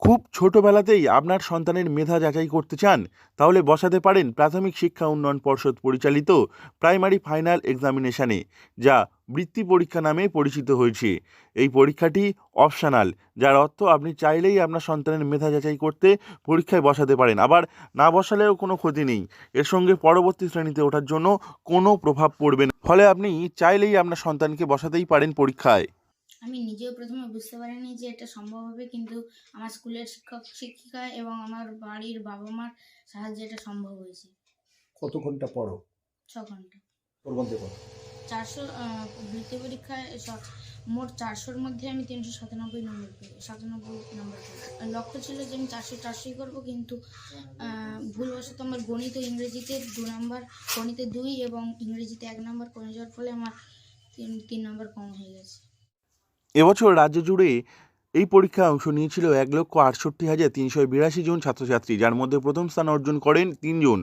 খুব ছোটবেলাতেই আপনার সন্তানের মেধা যাচাই করতে চান? তাহলে বসাতে পারেন প্রাথমিক শিক্ষা উন্নয়ন পর্ষদ পরিচালিত প্রাইমারি ফাইনাল এক্সামিনেশনে, যা বৃত্তি পরীক্ষা নামে পরিচিত হয়েছে। এই পরীক্ষাটি অপশনাল, যার অর্থ আপনি চাইলেই আপনার সন্তানের মেধা যাচাই করতে পরীক্ষায় বসাতে পারেন। আবার না বসালেও কোনো ক্ষতি নেই। এর সঙ্গে পরবর্তী শ্রেণীতে ওঠার জন্য কোনো প্রভাব পড়বে না। ফলে আপনি চাইলেই আপনার সন্তানকে বসাতেই পারেন পরীক্ষায়। আমি নিজেও প্রথমে বুঝতে পারিনি যে এটা সম্ভব হবে, কিন্তু আমার স্কুলের শিক্ষক শিক্ষিকা এবং আমার বাড়ির বাবা মার সাহায্যে এটা সম্ভব হয়েছে। কত ঘন্টা পড়ো? 6 ঘন্টা। ওর মধ্যে কত? 400 বৃত্তি পরীক্ষায় মোট 400-র মধ্যে আমি 397 নম্বর পেয়ে 97 নম্বর পেয়েছি। লক্ষ্য ছিল যে আমি 400-400ই করবো, কিন্তু ভুলবশত আমার গণিত ও ইংরেজিতে 2 নম্বর, গণিতে 2 এবং ইংরেজিতে 1 নম্বর কমে যাওয়ার ফলে আমার 3 নম্বর কম হয়ে গেছে। এবছর রাজ্য জুড়ে এই পরীক্ষায় অংশ নিয়েছিল 1,68,382 জন ছাত্রছাত্রী, যার মধ্যে প্রথম স্থান অর্জন করেন 3 জন।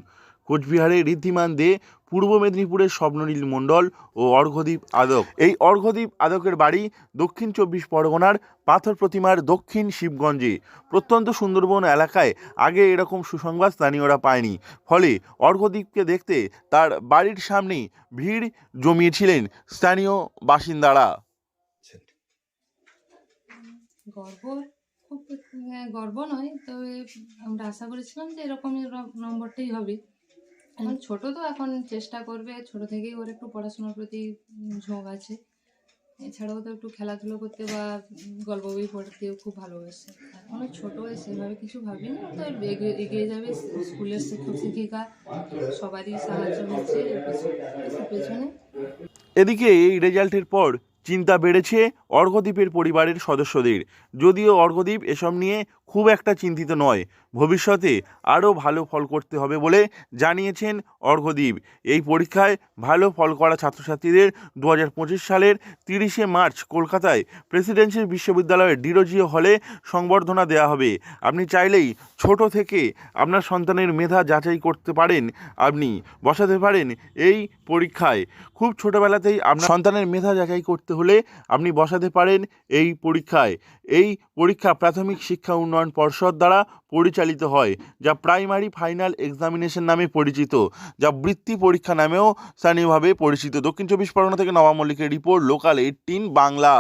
কোচবিহারের ঋদ্ধিমান দে, পূর্ব মেদিনীপুরের স্বপ্ননীল মণ্ডল ও অর্ঘ্যদীপ আদক। এই অর্ঘ্যদীপ আদকের বাড়ি দক্ষিণ 24 পরগনার পাথর প্রতিমার দক্ষিণ শিবগঞ্জে। প্রত্যন্ত সুন্দরবন এলাকায় আগে এরকম সুসংবাদ স্থানীয়রা পায়নি। ফলে অর্ঘ্যদীপকে দেখতে তার বাড়ির সামনেই ভিড় জমিয়েছিলেন স্থানীয় বাসিন্দারা। গর্ব খুব গর্ব নয়, তবে আমরা আশা করেছিলাম যে এরকমই নম্বরটাই হবে। এখন ছোট তো, এখন চেষ্টা করবে। ছোট থেকেই ওর একটু পড়াশোনার প্রতি ঝোঁক আছে। এছাড়াও তো একটু খেলাধুলো করতে বা গল্প বই পড়তেও খুব ভালোবাসে। এখনও ছোটো, সেভাবে কিছু ভাবিনি, তো এগিয়ে যাবে। স্কুলের শিক্ষক শিক্ষিকা সবারই সাহায্য হচ্ছে এর পেছনে। এদিকে এই রেজাল্টের পর চিন্তা বেড়েছে অর্ঘ্যদীপের পরিবারের সদস্যদের। যদিও অর্ঘ্যদীপ এসব নিয়ে খুব একটা চিন্তিত নয়। ভবিষ্যতে আরও ভালো ফল করতে হবে বলে জানিয়েছেন অর্ঘ্যদীপ। এই পরীক্ষায় ভালো ফল করা ছাত্রছাত্রীদের 2025 সালের 30শে মার্চ কলকাতায় প্রেসিডেন্সি বিশ্ববিদ্যালয়ের ডিরোজিও হলে সংবর্ধনা দেওয়া হবে। আপনি চাইলেই ছোট থেকে আপনার সন্তানের মেধা যাচাই করতে পারেন। আপনি বসাতে পারেন এই পরীক্ষায়। খুব ছোটোবেলাতেই আপনার সন্তানের মেধা যাচাই করতে হলে আপনি বসাতে পারেন এই পরীক্ষায়। এই পরীক্ষা প্রাথমিক শিক্ষা উন্নয়ন পর্ষদ দ্বারা পরিচালিত হয়, যা প্রাইমারি ফাইনাল এক্সামিনেশন নামে পরিচিত, যা বৃত্তি পরীক্ষা নামেও স্থানীয়ভাবে পরিচিত। দক্ষিণ 24 পরগনা থেকে নবাব মল্লিকের রিপোর্ট, লোকাল 18 বাংলা।